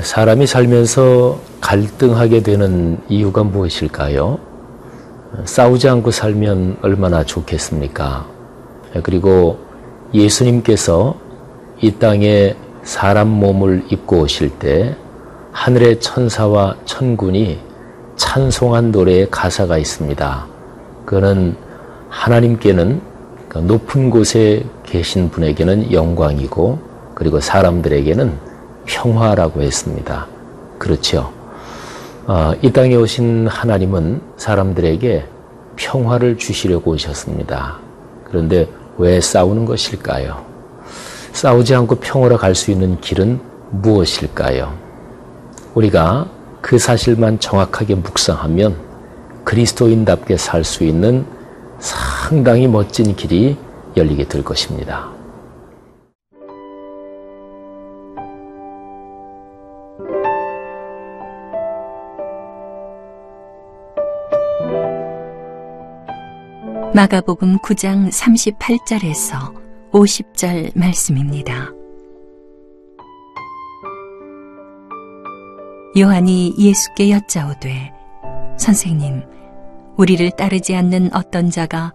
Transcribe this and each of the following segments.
사람이 살면서 갈등하게 되는 이유가 무엇일까요? 싸우지 않고 살면 얼마나 좋겠습니까? 그리고 예수님께서 이 땅에 사람 몸을 입고 오실 때 하늘의 천사와 천군이 찬송한 노래의 가사가 있습니다. 그거는 하나님께는 높은 곳에 계신 분에게는 영광이고 그리고 사람들에게는 평화라고 했습니다. 그렇죠. 이 땅에 오신 하나님은 사람들에게 평화를 주시려고 오셨습니다. 그런데 왜 싸우는 것일까요? 싸우지 않고 평화로 갈 수 있는 길은 무엇일까요? 우리가 그 사실만 정확하게 묵상하면 그리스도인답게 살 수 있는 상당히 멋진 길이 열리게 될 것입니다. 마가복음 9장 38절에서 50절 말씀입니다. 요한이 예수께 여짜오되 선생님, 우리를 따르지 않는 어떤 자가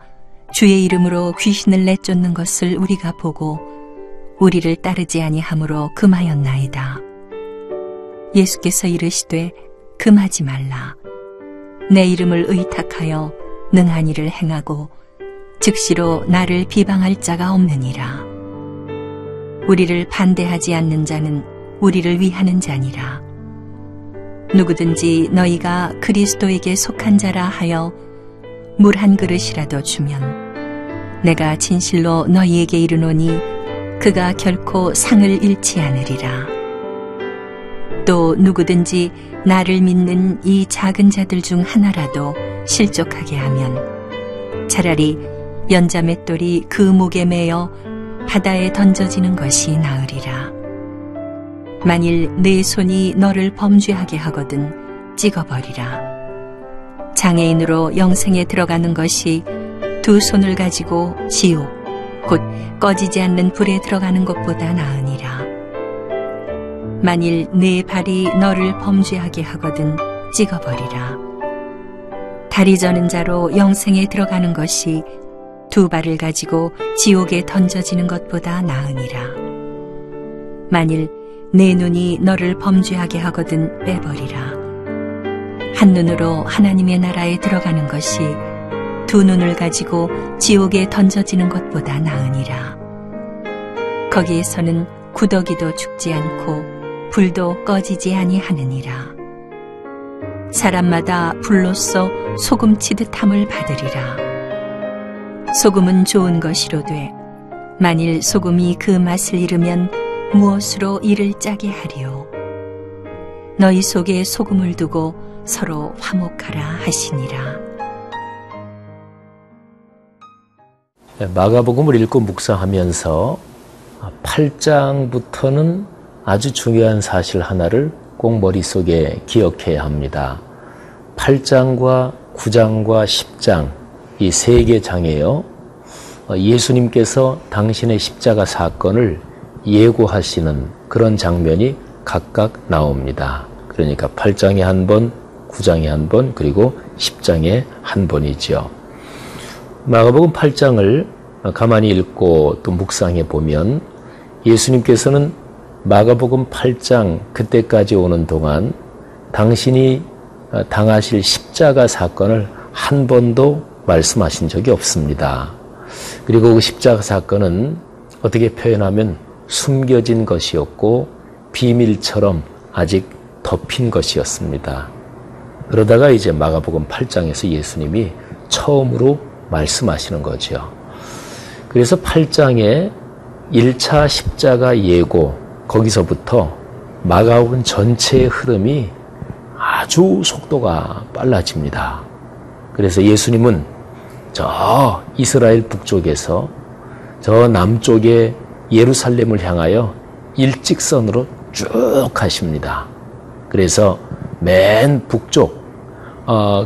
주의 이름으로 귀신을 내쫓는 것을 우리가 보고 우리를 따르지 아니함으로 금하였나이다. 예수께서 이르시되 금하지 말라. 내 이름을 의탁하여 능한 일을 행하고 즉시로 나를 비방할 자가 없느니라. 우리를 반대하지 않는 자는 우리를 위하는 자니라. 누구든지 너희가 그리스도에게 속한 자라 하여 물 한 그릇이라도 주면 내가 진실로 너희에게 이르노니 그가 결코 상을 잃지 않으리라. 또 누구든지 나를 믿는 이 작은 자들 중 하나라도 실족하게 하면 차라리 연자맷돌이 그 목에 매어 바다에 던져지는 것이 나으리라. 만일 네 손이 너를 범죄하게 하거든 찍어버리라. 장애인으로 영생에 들어가는 것이 두 손을 가지고 지옥 곧 꺼지지 않는 불에 들어가는 것보다 나으니라. 만일 네 발이 너를 범죄하게 하거든 찍어버리라. 다리 저는 자로 영생에 들어가는 것이 두 발을 가지고 지옥에 던져지는 것보다 나으니라. 만일 네 눈이 너를 범죄하게 하거든 빼버리라. 한 눈으로 하나님의 나라에 들어가는 것이 두 눈을 가지고 지옥에 던져지는 것보다 나으니라. 거기에서는 구더기도 죽지 않고 불도 꺼지지 아니하느니라. 사람마다 불로써 소금치듯함을 받으리라. 소금은 좋은 것이로되 만일 소금이 그 맛을 잃으면 무엇으로 이를 짜게 하리요. 너희 속에 소금을 두고 서로 화목하라 하시니라. 마가복음을 읽고 묵상하면서 8장부터는 아주 중요한 사실 하나를 꼭 머릿속에 기억해야 합니다. 8장과 9장과 10장 이 세 개 장에요. 예수님께서 당신의 십자가 사건을 예고하시는 그런 장면이 각각 나옵니다. 그러니까 8장에 한 번, 9장에 한 번, 그리고 10장에 한 번이죠. 마가복음 8장을 가만히 읽고 또 묵상해 보면 예수님께서는 마가복음 8장 그때까지 오는 동안 당신이 당하실 십자가 사건을 한 번도 말씀하신 적이 없습니다. 그리고 그 십자가 사건은 어떻게 표현하면 숨겨진 것이었고 비밀처럼 아직 덮인 것이었습니다. 그러다가 이제 마가복음 8장에서 예수님이 처음으로 말씀하시는 거죠. 그래서 8장에 1차 십자가 예고, 거기서부터 마가복음 전체의 흐름이 아주 속도가 빨라집니다. 그래서 예수님은 저 이스라엘 북쪽에서 저 남쪽의 예루살렘을 향하여 일직선으로 쭉 가십니다. 그래서 맨 북쪽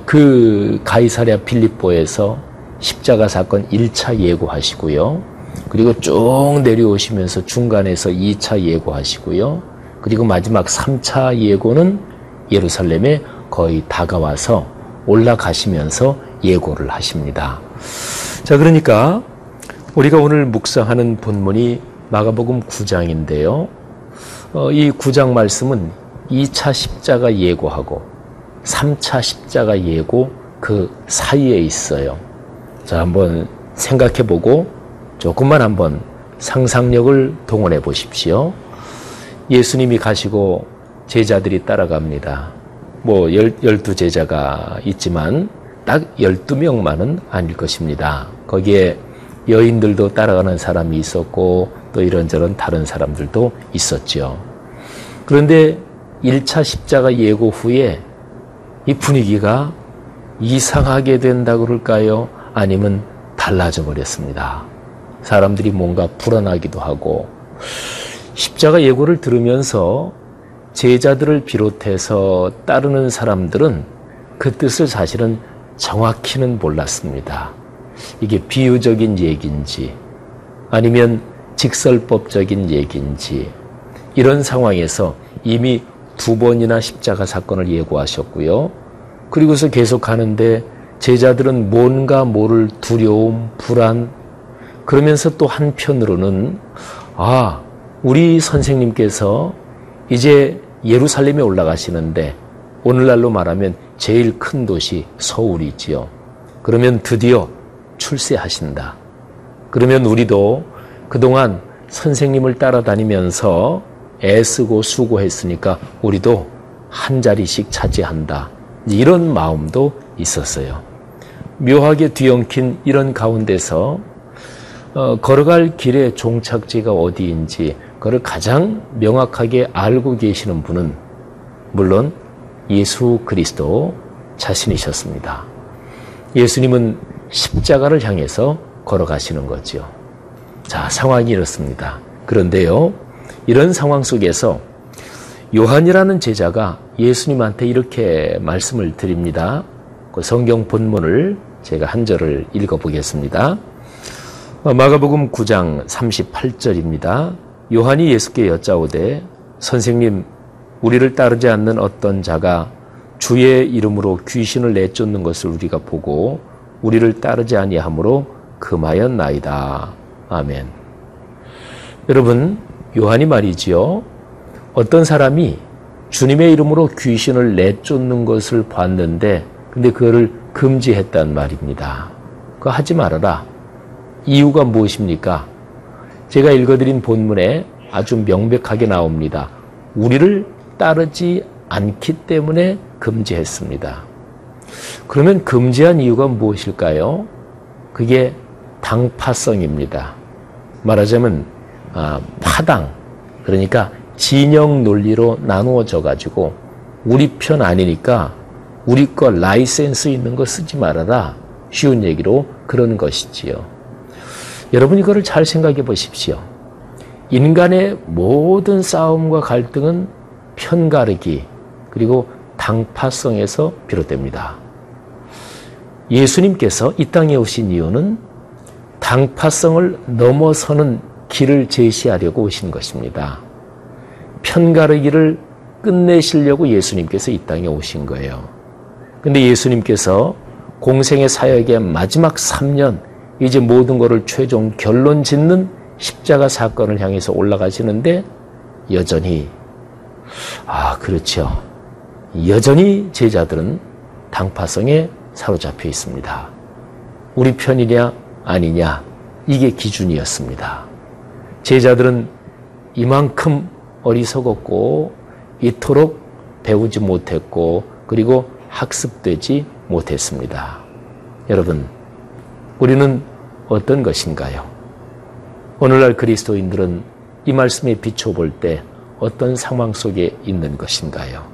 그 가이사랴 빌립보에서 십자가 사건 1차 예고하시고요. 그리고 쭉 내려오시면서 중간에서 2차 예고하시고요. 그리고 마지막 3차 예고는 예루살렘에 거의 다가와서 올라가시면서 예고를 하십니다. 자, 그러니까 우리가 오늘 묵상하는 본문이 마가복음 9장인데요. 이 9장 말씀은 2차 십자가 예고하고 3차 십자가 예고 그 사이에 있어요. 자, 한번 생각해보고 조금만 한번 상상력을 동원해 보십시오. 예수님이 가시고 제자들이 따라갑니다. 뭐 12제자가 있지만 딱 12명만은 아닐 것입니다. 거기에 여인들도 따라가는 사람이 있었고 또 이런저런 다른 사람들도 있었죠. 그런데 1차 십자가 예고 후에 이 분위기가 이상하게 된다 그럴까요? 아니면 달라져 버렸습니다. 사람들이 뭔가 불안하기도 하고 십자가 예고를 들으면서 제자들을 비롯해서 따르는 사람들은 그 뜻을 사실은 정확히는 몰랐습니다. 이게 비유적인 얘기인지 아니면 직설법적인 얘기인지 이런 상황에서 이미 2번이나 십자가 사건을 예고하셨고요. 그리고서 계속 가는데 제자들은 뭔가 모를 두려움, 불안, 그러면서 또 한편으로는 우리 선생님께서 이제 예루살렘에 올라가시는데 오늘날로 말하면 제일 큰 도시 서울이지요. 그러면 드디어 출세하신다. 그러면 우리도 그동안 선생님을 따라다니면서 애쓰고 수고했으니까 우리도 한 자리씩 차지한다. 이런 마음도 있었어요. 묘하게 뒤엉킨 이런 가운데서 걸어갈 길의 종착지가 어디인지 그걸 가장 명확하게 알고 계시는 분은 물론 예수 그리스도 자신이셨습니다. 예수님은 십자가를 향해서 걸어가시는 거죠. 자, 상황이 이렇습니다. 그런데요, 이런 상황 속에서 요한이라는 제자가 예수님한테 이렇게 말씀을 드립니다. 그 성경 본문을 제가 한 절을 읽어보겠습니다. 마가복음 9장 38절입니다. 요한이 예수께 여짜오되 선생님, 우리를 따르지 않는 어떤 자가 주의 이름으로 귀신을 내쫓는 것을 우리가 보고 우리를 따르지 아니하므로 금하였나이다. 아멘. 여러분, 요한이 말이지요. 어떤 사람이 주님의 이름으로 귀신을 내쫓는 것을 봤는데 근데 그거를 금지했단 말입니다. 그거 하지 말아라. 이유가 무엇입니까? 제가 읽어드린 본문에 아주 명백하게 나옵니다. 우리를 따르지 않기 때문에 금지했습니다. 그러면 금지한 이유가 무엇일까요? 그게 당파성입니다. 말하자면 파당, 그러니까 진영 논리로 나누어져 가지고 우리 편 아니니까 우리 거 라이센스 있는 거 쓰지 말아라. 쉬운 얘기로 그런 것이지요. 여러분 이거를 잘 생각해 보십시오. 인간의 모든 싸움과 갈등은 편가르기 그리고 당파성에서 비롯됩니다. 예수님께서 이 땅에 오신 이유는 당파성을 넘어서는 길을 제시하려고 오신 것입니다. 편가르기를 끝내시려고 예수님께서 이 땅에 오신 거예요. 근데 예수님께서 공생의 사역의 마지막 3년 이제 모든 것을 최종 결론 짓는 십자가 사건을 향해서 올라가시는데 여전히 그렇죠. 여전히 제자들은 당파성에 사로잡혀 있습니다. 우리 편이냐 아니냐 이게 기준이었습니다. 제자들은 이만큼 어리석었고 이토록 배우지 못했고 그리고 학습되지 못했습니다. 여러분, 우리는 어떤 것인가요? 오늘날 그리스도인들은 이 말씀에 비춰볼 때 어떤 상황 속에 있는 것인가요?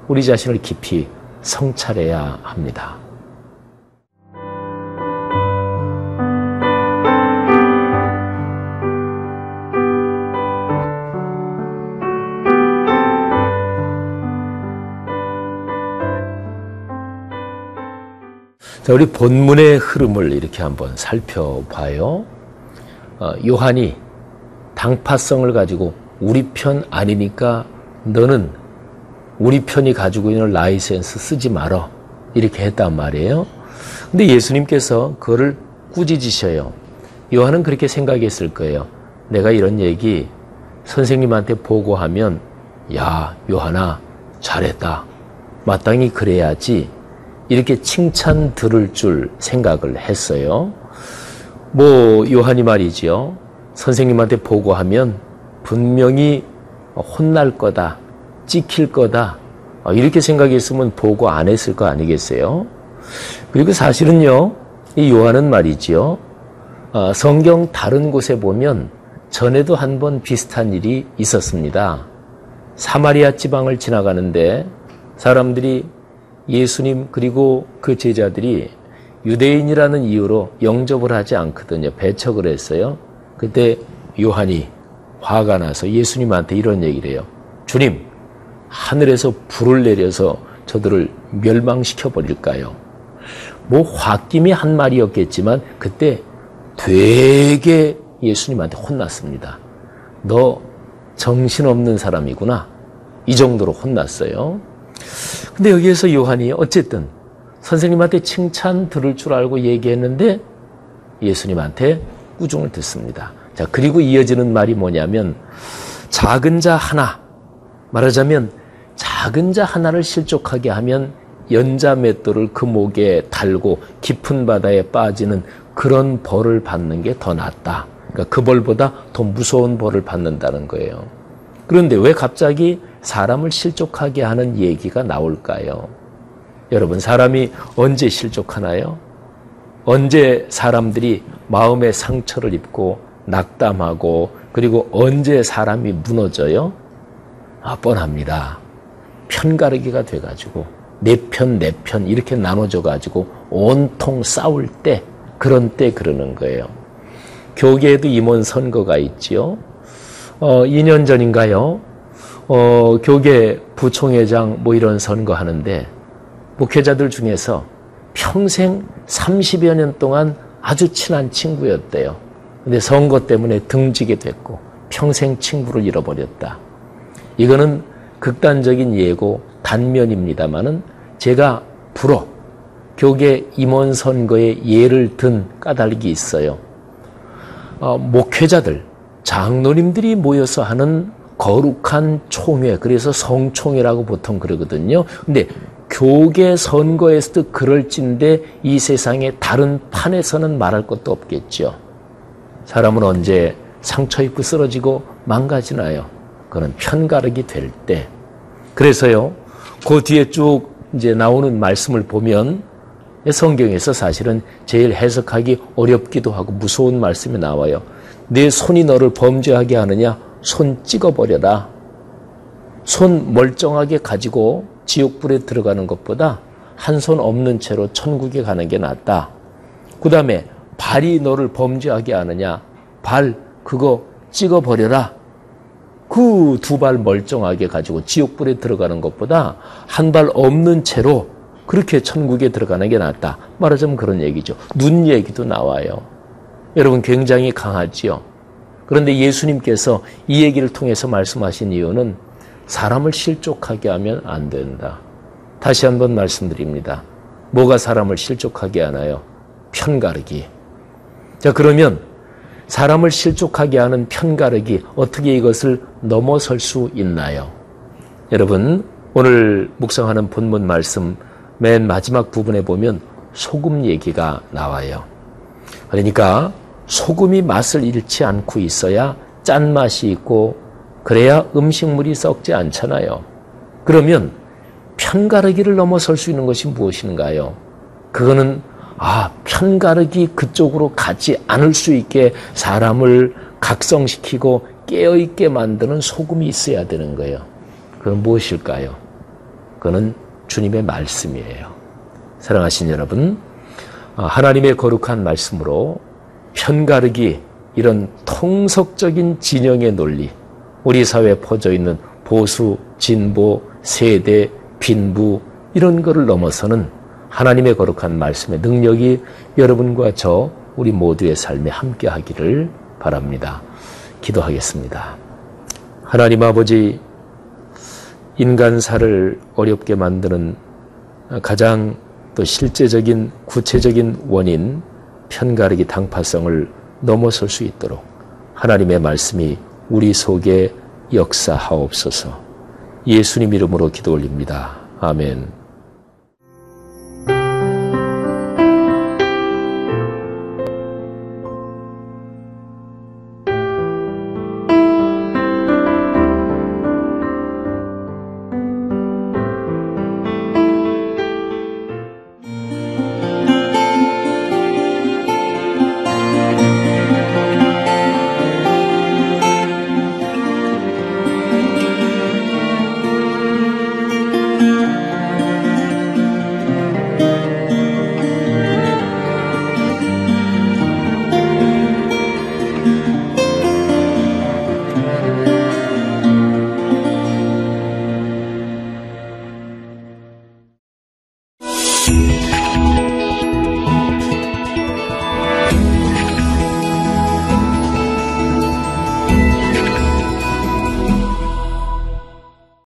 우리 자신을 깊이 성찰해야 합니다. 자, 우리 본문의 흐름을 이렇게 한번 살펴봐요. 요한이 당파성을 가지고 우리 편 아니니까 너는 우리 편이 가지고 있는 라이센스 쓰지 말어, 이렇게 했단 말이에요. 근데 예수님께서 그거를 꾸짖으셔요. 요한은 그렇게 생각했을 거예요. 내가 이런 얘기 선생님한테 보고하면 야, 요한아 잘했다, 마땅히 그래야지, 이렇게 칭찬 들을 줄 생각을 했어요. 요한이 말이죠, 선생님한테 보고하면 분명히 혼날 거다, 찍힐 거다, 이렇게 생각했으면 보고 안 했을 거 아니겠어요? 그리고 사실은요, 이 요한은 말이죠, 성경 다른 곳에 보면 전에도 한 번 비슷한 일이 있었습니다. 사마리아 지방을 지나가는데 사람들이 예수님 그리고 그 제자들이 유대인이라는 이유로 영접을 하지 않거든요. 배척을 했어요. 그때 요한이 화가 나서 예수님한테 이런 얘기를 해요. 주님, 하늘에서 불을 내려서 저들을 멸망시켜 버릴까요? 홧김이 한 말이었겠지만 그때 되게 예수님한테 혼났습니다. 너 정신없는 사람이구나, 이 정도로 혼났어요. 근데 여기에서 요한이 어쨌든 선생님한테 칭찬 들을 줄 알고 얘기했는데 예수님한테 꾸중을 듣습니다. 자, 그리고 이어지는 말이 뭐냐면, 작은 자 하나, 말하자면 작은 자 하나를 실족하게 하면 연자 맷돌을 그 목에 달고 깊은 바다에 빠지는 그런 벌을 받는 게 더 낫다. 그러니까 그 벌보다 더 무서운 벌을 받는다는 거예요. 그런데 왜 갑자기 사람을 실족하게 하는 얘기가 나올까요? 여러분, 사람이 언제 실족하나요? 언제 사람들이 마음의 상처를 입고 낙담하고, 그리고 언제 사람이 무너져요? 뻔합니다. 편가르기가 돼가지고 내 편 이렇게 나눠져가지고 온통 싸울 때, 그런 때 그러는 거예요. 교계에도 임원 선거가 있지요. 2년 전인가요? 교계 부총회장 이런 선거 하는데 목회자들 중에서 평생 30여 년 동안 아주 친한 친구였대요. 근데 선거 때문에 등지게 됐고 평생 친구를 잃어버렸다. 이거는 극단적인 예고 단면입니다만은 제가 불어 교계 임원 선거에 예를 든 까닭이 있어요. 목회자들, 장로님들이 모여서 하는 거룩한 총회, 그래서 성총회라고 보통 그러거든요. 근데 교계 선거에서도 그럴진데 이 세상의 다른 판에서는 말할 것도 없겠죠. 사람은 언제 상처 입고 쓰러지고 망가지나요? 그건 편가르기 될 때. 그래서요, 그 뒤에 쭉 이제 나오는 말씀을 보면 성경에서 사실은 제일 해석하기 어렵기도 하고 무서운 말씀이 나와요. 내 손이 너를 범죄하게 하느냐? 손 찍어버려라. 손 멀쩡하게 가지고 지옥불에 들어가는 것보다 한 손 없는 채로 천국에 가는 게 낫다. 그 다음에 발이 너를 범죄하게 하느냐? 발 그거 찍어버려라. 그 두 발 멀쩡하게 가지고 지옥불에 들어가는 것보다 한 발 없는 채로 그렇게 천국에 들어가는 게 낫다. 말하자면 그런 얘기죠. 눈 얘기도 나와요. 여러분, 굉장히 강하지요. 그런데 예수님께서 이 얘기를 통해서 말씀하신 이유는 사람을 실족하게 하면 안 된다. 다시 한번 말씀드립니다. 뭐가 사람을 실족하게 하나요? 편가르기. 자, 그러면 사람을 실족하게 하는 편가르기, 어떻게 이것을 넘어설 수 있나요? 여러분, 오늘 묵상하는 본문 말씀 맨 마지막 부분에 보면 소금 얘기가 나와요. 그러니까 소금이 맛을 잃지 않고 있어야 짠맛이 있고 그래야 음식물이 썩지 않잖아요. 그러면 편가르기를 넘어설 수 있는 것이 무엇인가요? 그거는 편가르기 그쪽으로 가지 않을 수 있게 사람을 각성시키고 깨어있게 만드는 소금이 있어야 되는 거예요. 그건 무엇일까요? 그거는 주님의 말씀이에요. 사랑하신 여러분, 하나님의 거룩한 말씀으로 편가르기, 이런 통속적인 진영의 논리, 우리 사회에 퍼져 있는 보수, 진보, 세대, 빈부 이런 거를 넘어서는 하나님의 거룩한 말씀의 능력이 여러분과 저 우리 모두의 삶에 함께 하기를 바랍니다. 기도하겠습니다. 하나님 아버지, 인간사를 어렵게 만드는 가장 또 실제적인 구체적인 원인 편가르기 당파성을 넘어설 수 있도록 하나님의 말씀이 우리 속에 역사하옵소서. 예수님 이름으로 기도 올립니다. 아멘.